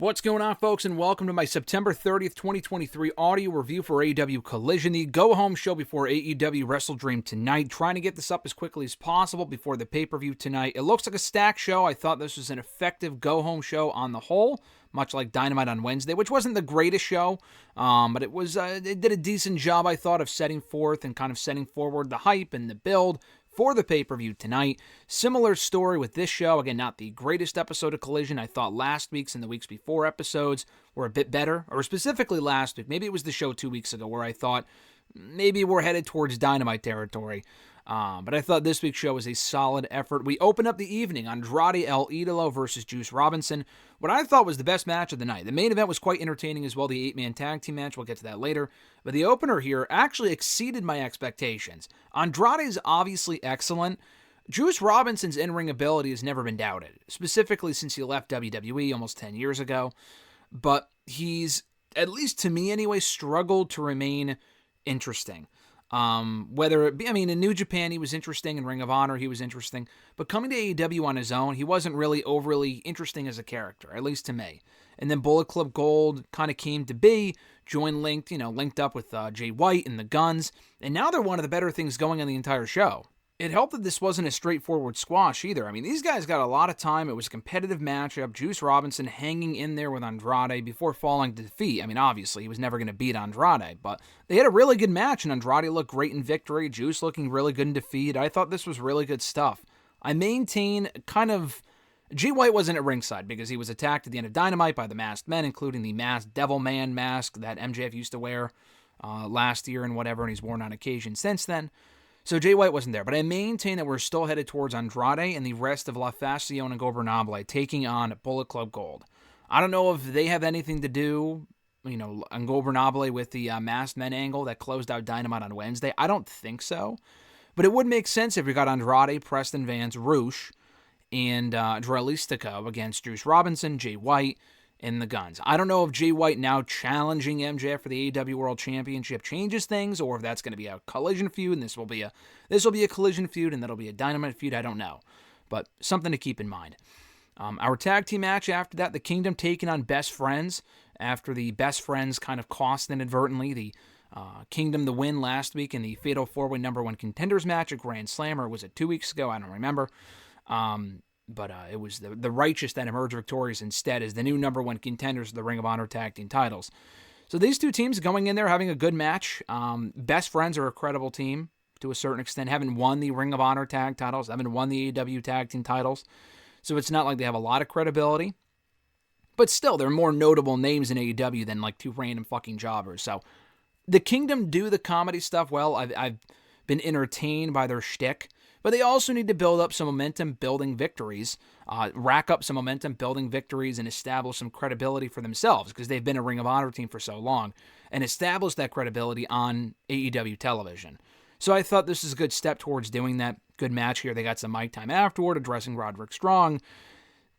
What's going on, folks, and welcome to my September 30th, 2023 audio review for AEW Collision, the go-home show before AEW WrestleDream tonight. Trying to get this up as quickly as possible before the pay-per-view tonight. It looks like a stacked show. I thought this was an effective go-home show on the whole, much like Dynamite on Wednesday, which wasn't the greatest show, but it did a decent job, I thought, of setting forth and kind of setting forward the hype and the build for the pay-per-view tonight. Similar story with this show. Again, not the greatest episode of Collision. I thought last week's and the weeks before episodes were a bit better, or specifically last week. Maybe it was the show 2 weeks ago where I thought maybe we're headed towards Dynamite territory. But I thought this week's show was a solid effort. We open up the evening, Andrade El Idolo versus Juice Robinson. What I thought was the best match of the night. The main event was quite entertaining as well, the 8-man tag team match. We'll get to that later. But the opener here actually exceeded my expectations. Andrade is obviously excellent. Juice Robinson's in-ring ability has never been doubted, specifically since he left WWE almost 10 years ago. But he's, at least to me anyway, struggled to remain interesting. Whether it be, in New Japan, he was interesting. In Ring of Honor, he was interesting. But coming to AEW on his own, he wasn't really overly interesting as a character, at least to me. And then Bullet Club Gold kind of came to be, linked up with Jay White and the Guns. And now they're one of the better things going on the entire show. It helped that this wasn't a straightforward squash either. These guys got a lot of time. It was a competitive matchup. Juice Robinson hanging in there with Andrade before falling to defeat. Obviously, he was never going to beat Andrade, but they had a really good match, and Andrade looked great in victory. Juice looking really good in defeat. I thought this was really good stuff. I maintain G. White wasn't at ringside because he was attacked at the end of Dynamite by the masked men, including the masked Devil Man mask that MJF used to wear last year and whatever, and he's worn on occasion since then. So Jay White wasn't there, but I maintain that we're still headed towards Andrade and the rest of La Fascion and Gobernable taking on Bullet Club Gold. I don't know if they have anything to do, on Gobernable with the masked men angle that closed out Dynamite on Wednesday. I don't think so, but it would make sense if we got Andrade, Preston Vance, Roosh, and Dralistico against Juice Robinson, Jay White, and the Guns. I don't know if Jay White now challenging MJF for the AEW World Championship changes things, or if that's going to be a Collision feud, and this will be a Collision feud, and that'll be a Dynamite feud. I don't know, but something to keep in mind. Our tag team match after that, the Kingdom taking on Best Friends after the Best Friends kind of cost inadvertently the Kingdom the win last week in the Fatal 4-Way number 1 contenders match at Grand Slam, or was it 2 weeks ago? I don't remember. But it was the Righteous that emerged victorious instead as the new number 1 contenders of the Ring of Honor tag team titles. So these two teams going in there having a good match. Best Friends are a credible team to a certain extent. Haven't won the Ring of Honor tag titles. Haven't won the AEW tag team titles. So it's not like they have a lot of credibility. But still, they're more notable names in AEW than like two random fucking jobbers. So the Kingdom do the comedy stuff well. I've been entertained by their shtick. But they also need to build up some momentum, building victories, rack up some momentum, building victories, and establish some credibility for themselves because they've been a Ring of Honor team for so long and establish that credibility on AEW television. So I thought this is a good step towards doing that. Good match here. They got some mic time afterward, addressing Roderick Strong,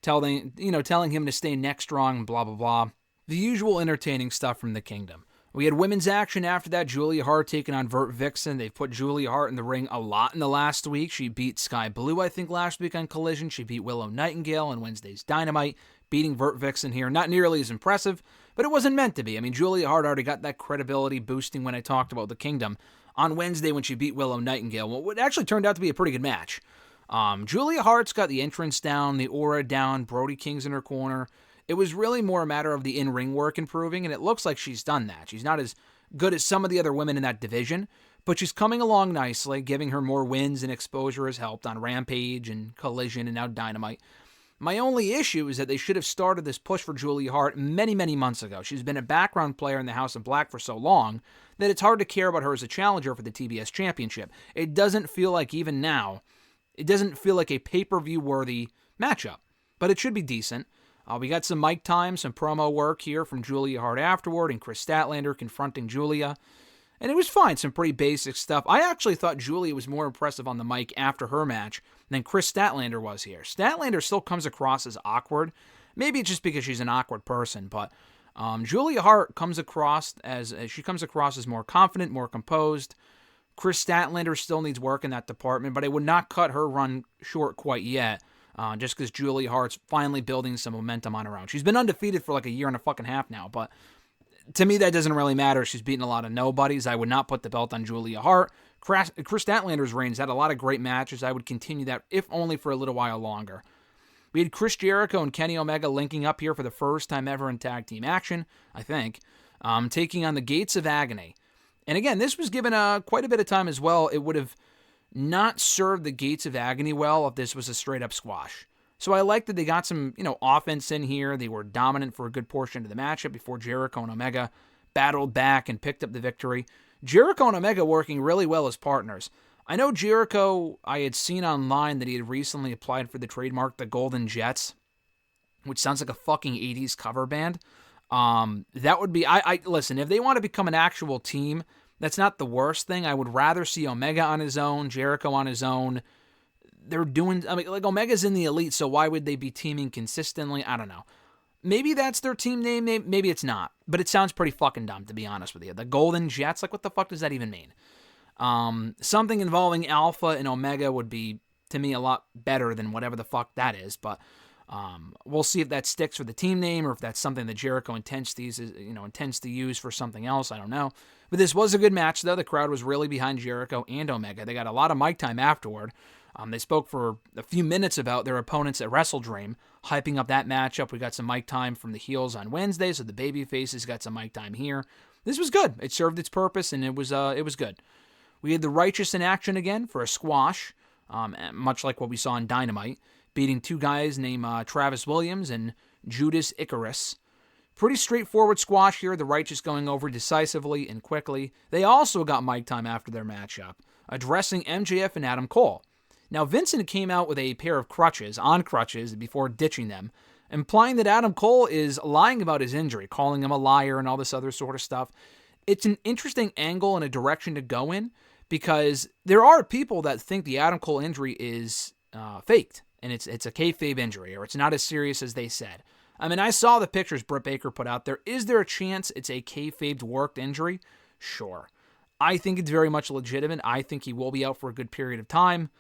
telling him to stay neck strong, blah, blah, blah. The usual entertaining stuff from the Kingdom. We had women's action after that. Julia Hart taking on Vixen. They've put Julia Hart in the ring a lot in the last week. She beat Sky Blue, I think, last week on Collision. She beat Willow Nightingale on Wednesday's Dynamite. Beating Vixen here, not nearly as impressive, but it wasn't meant to be. Julia Hart already got that credibility boosting when I talked about the Kingdom on Wednesday when she beat Willow Nightingale. Well, it actually turned out to be a pretty good match. Julia Hart's got the entrance down, the aura down, Brody King's in her corner. It was really more a matter of the in-ring work improving, and it looks like she's done that. She's not as good as some of the other women in that division, but she's coming along nicely. Giving her more wins and exposure has helped on Rampage and Collision and now Dynamite. My only issue is that they should have started this push for Julia Hart many, many months ago. She's been a background player in the House of Black for so long that it's hard to care about her as a challenger for the TBS Championship. It doesn't feel like, even now, it doesn't feel like a pay-per-view worthy matchup, but it should be decent. We got some mic time, some promo work here from Julia Hart afterward, and Chris Statlander confronting Julia. And it was fine, some pretty basic stuff. I actually thought Julia was more impressive on the mic after her match than Chris Statlander was here. Statlander still comes across as awkward. Maybe it's just because she's an awkward person, but Julia Hart comes across as more confident, more composed. Chris Statlander still needs work in that department, but I would not cut her run short quite yet. just because Julia Hart's finally building some momentum on her own. She's been undefeated for like a year and a fucking half now, but to me, that doesn't really matter. She's beaten a lot of nobodies. I would not put the belt on Julia Hart. Chris Statlander's reigns had a lot of great matches. I would continue that, if only for a little while longer. We had Chris Jericho and Kenny Omega linking up here for the first time ever in tag team action, I think, taking on the Gates of Agony. And again, this was given quite a bit of time as well. It would have not served the Gates of Agony well if this was a straight-up squash. So I like that they got some, offense in here. They were dominant for a good portion of the matchup before Jericho and Omega battled back and picked up the victory. Jericho and Omega working really well as partners. I know Jericho, I had seen online that he had recently applied for the trademark, the Golden Jets, which sounds like a fucking 80s cover band. That would be, listen, if they want to become an actual team, that's not the worst thing. I would rather see Omega on his own, Jericho on his own. They're doing, Omega's in the elite, so why would they be teaming consistently? I don't know. Maybe that's their team name, maybe it's not. But it sounds pretty fucking dumb, to be honest with you. The Golden Jets, what the fuck does that even mean? Something involving Alpha and Omega would be, to me, a lot better than whatever the fuck that is. But we'll see if that sticks for the team name or if that's something that Jericho intends to use for something else. I don't know. But this was a good match, though. The crowd was really behind Jericho and Omega. They got a lot of mic time afterward. They spoke for a few minutes about their opponents at WrestleDream, hyping up that matchup. We got some mic time from the heels on Wednesday, so the baby faces got some mic time here. This was good. It served its purpose, and it was good. We had the Righteous in action again for a squash, much like what we saw in Dynamite, beating two guys named Travis Williams and Judas Icarus. Pretty straightforward squash here, the Righteous going over decisively and quickly. They also got mic time after their matchup, addressing MJF and Adam Cole. Now, Vincent came out with a pair of crutches, before ditching them, implying that Adam Cole is lying about his injury, calling him a liar and all this other sort of stuff. It's an interesting angle and a direction to go in, because there are people that think the Adam Cole injury is faked, and it's a kayfabe injury, or it's not as serious as they said. I mean, I saw the pictures Britt Baker put out there. Is there a chance it's a kayfabed worked injury? Sure. I think it's very much legitimate. I think he will be out for a good period of time.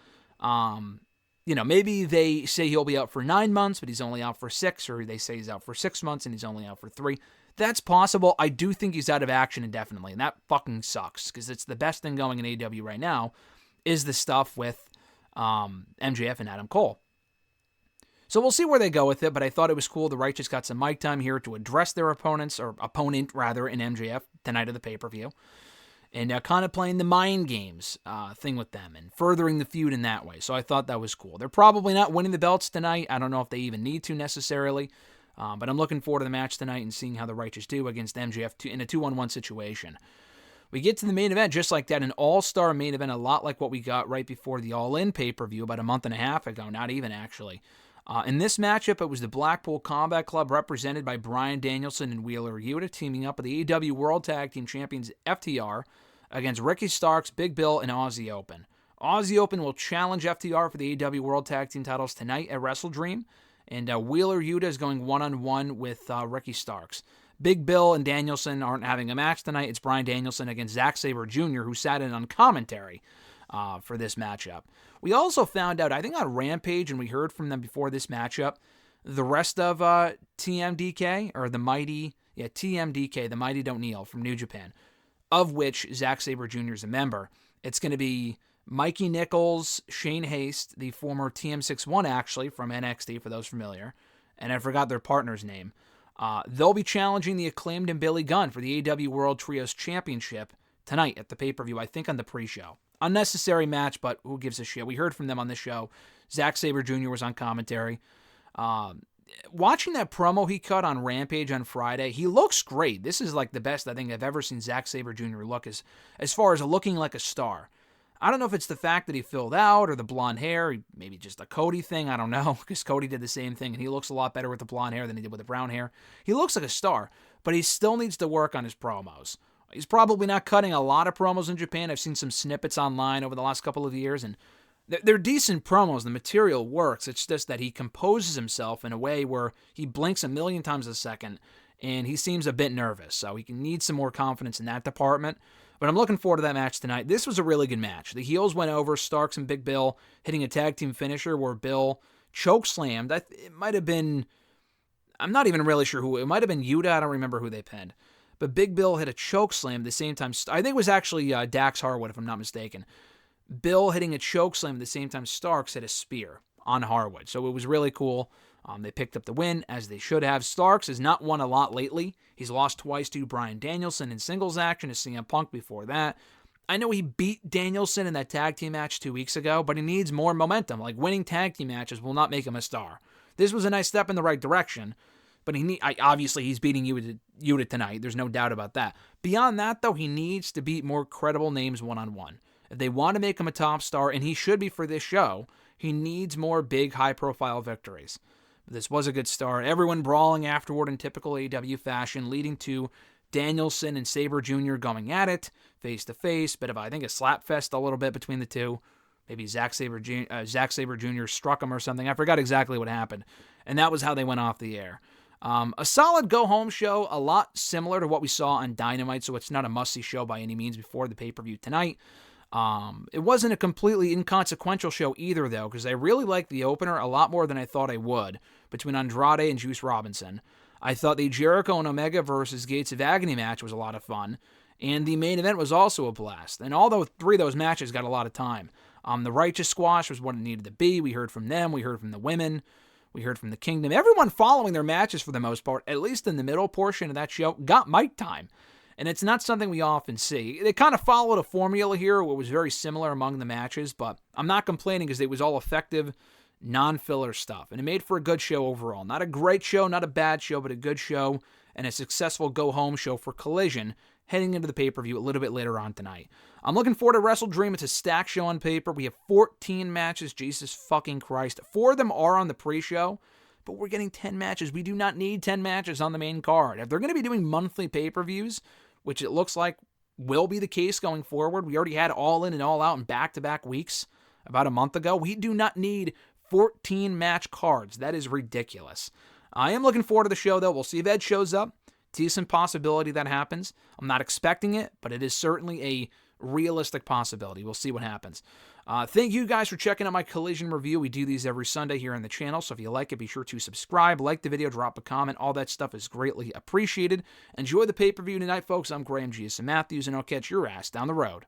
Maybe they say he'll be out for 9 months, but he's only out for 6, or they say he's out for 6 months and he's only out for 3. That's possible. I do think he's out of action indefinitely, and that fucking sucks, because it's the best thing going in AEW right now is the stuff with MJF and Adam Cole. So we'll see where they go with it, but I thought it was cool. The Righteous got some mic time here to address their opponent in MJF the night of the pay-per-view. And kind of playing the mind games thing with them and furthering the feud in that way. So I thought that was cool. They're probably not winning the belts tonight. I don't know if they even need to necessarily. But I'm looking forward to the match tonight and seeing how the Righteous do against MJF in a 2-on-1 situation. We get to the main event just like that, an all-star main event, a lot like what we got right before the All-In pay-per-view about a month and a half ago, not even actually. In this matchup, it was the Blackpool Combat Club represented by Bryan Danielson and Wheeler Yuta teaming up with the AEW World Tag Team Champions FTR against Ricky Starks, Big Bill, and Aussie Open. Aussie Open will challenge FTR for the AEW World Tag Team titles tonight at WrestleDream, and Wheeler Yuta is going one-on-one with Ricky Starks. Big Bill and Danielson aren't having a match tonight. It's Bryan Danielson against Zack Sabre Jr., who sat in on commentary for this matchup. We also found out, I think on Rampage, and we heard from them before this matchup, the rest of TMDK, or the Mighty, TMDK, the Mighty Don't Kneel from New Japan, of which Zack Sabre Jr. is a member. It's going to be Mikey Nichols, Shane Haste, the former TM61 actually from NXT, for those familiar, and I forgot their partner's name. They'll be challenging the Acclaimed and Billy Gunn for the AEW World Trios Championship tonight at the pay-per-view, I think on the pre-show. Unnecessary match, but who gives a shit? We heard from them on the show. Zack Sabre Jr. was on commentary. Watching that promo he cut on Rampage on Friday, he looks great. This is like the best I think I've ever seen Zack Sabre Jr. look as far as looking like a star. I don't know if it's the fact that he filled out or the blonde hair, maybe just a Cody thing, I don't know, because Cody did the same thing, and he looks a lot better with the blonde hair than he did with the brown hair. He looks like a star, but he still needs to work on his promos. He's probably not cutting a lot of promos in Japan. I've seen some snippets online over the last couple of years, and they're decent promos. The material works. It's just that he composes himself in a way where he blinks a million times a second, and he seems a bit nervous, so he can need some more confidence in that department. But I'm looking forward to that match tonight. This was a really good match. The heels went over, Starks and Big Bill hitting a tag team finisher where Bill chokeslammed. It might have been, I'm not even really sure who, it might have been Yuta, I don't remember who they pinned. But Big Bill hit a chokeslam at the same time. I think it was actually Dax Harwood, if I'm not mistaken. Bill hitting a chokeslam at the same time Starks hit a spear on Harwood. So it was really cool. They picked up the win, as they should have. Starks has not won a lot lately. He's lost twice to Bryan Danielson in singles action, to CM Punk before that. I know he beat Danielson in that tag team match 2 weeks ago, but he needs more momentum. Like, winning tag team matches will not make him a star. This was a nice step in the right direction, but obviously he's beating Yuta tonight. There's no doubt about that. Beyond that, though, he needs to beat more credible names one-on-one. If they want to make him a top star, and he should be for this show, he needs more big, high-profile victories. This was a good start. Everyone brawling afterward in typical AEW fashion, leading to Danielson and Sabre Jr. going at it, face-to-face. Bit of, I think, a slap fest a little bit between the two. Maybe Zack Sabre Jr. struck him or something. I forgot exactly what happened. And that was how they went off the air. A solid go-home show, a lot similar to what we saw on Dynamite, so it's not a must-see show by any means before the pay-per-view tonight. It wasn't a completely inconsequential show either, though, because I really liked the opener a lot more than I thought I would, between Andrade and Juice Robinson. I thought the Jericho and Omega versus Gates of Agony match was a lot of fun, and the main event was also a blast. And although 3 of those matches got a lot of time, the Righteous squash was what it needed to be. We heard from them, we heard from the women, we heard from the Kingdom. Everyone following their matches for the most part, at least in the middle portion of that show, got mic time. And it's not something we often see. They kind of followed a formula here, what was very similar among the matches, but I'm not complaining because it was all effective, non-filler stuff. And it made for a good show overall. Not a great show, not a bad show, but a good show and a successful go-home show for Collision heading into the pay-per-view a little bit later on tonight. I'm looking forward to WrestleDream. It's a stacked show on paper. We have 14 matches. Jesus fucking Christ. 4 of them are on the pre-show, but we're getting 10 matches. We do not need 10 matches on the main card. If they're going to be doing monthly pay-per-views, which it looks like will be the case going forward, we already had All In and All Out in back-to-back weeks about a month ago. We do not need 14 match cards. That is ridiculous. I am looking forward to the show, though. We'll see if Ed shows up. Decent possibility that happens. I'm not expecting it, but it is certainly a realistic possibility. We'll see what happens. Thank you guys for checking out my Collision review. We do these every Sunday here on the channel, so if you like it, be sure to subscribe, like the video, drop a comment. All that stuff is greatly appreciated. Enjoy the pay-per-view tonight, folks. I'm Graham G.S. Matthews, and I'll catch your ass down the road.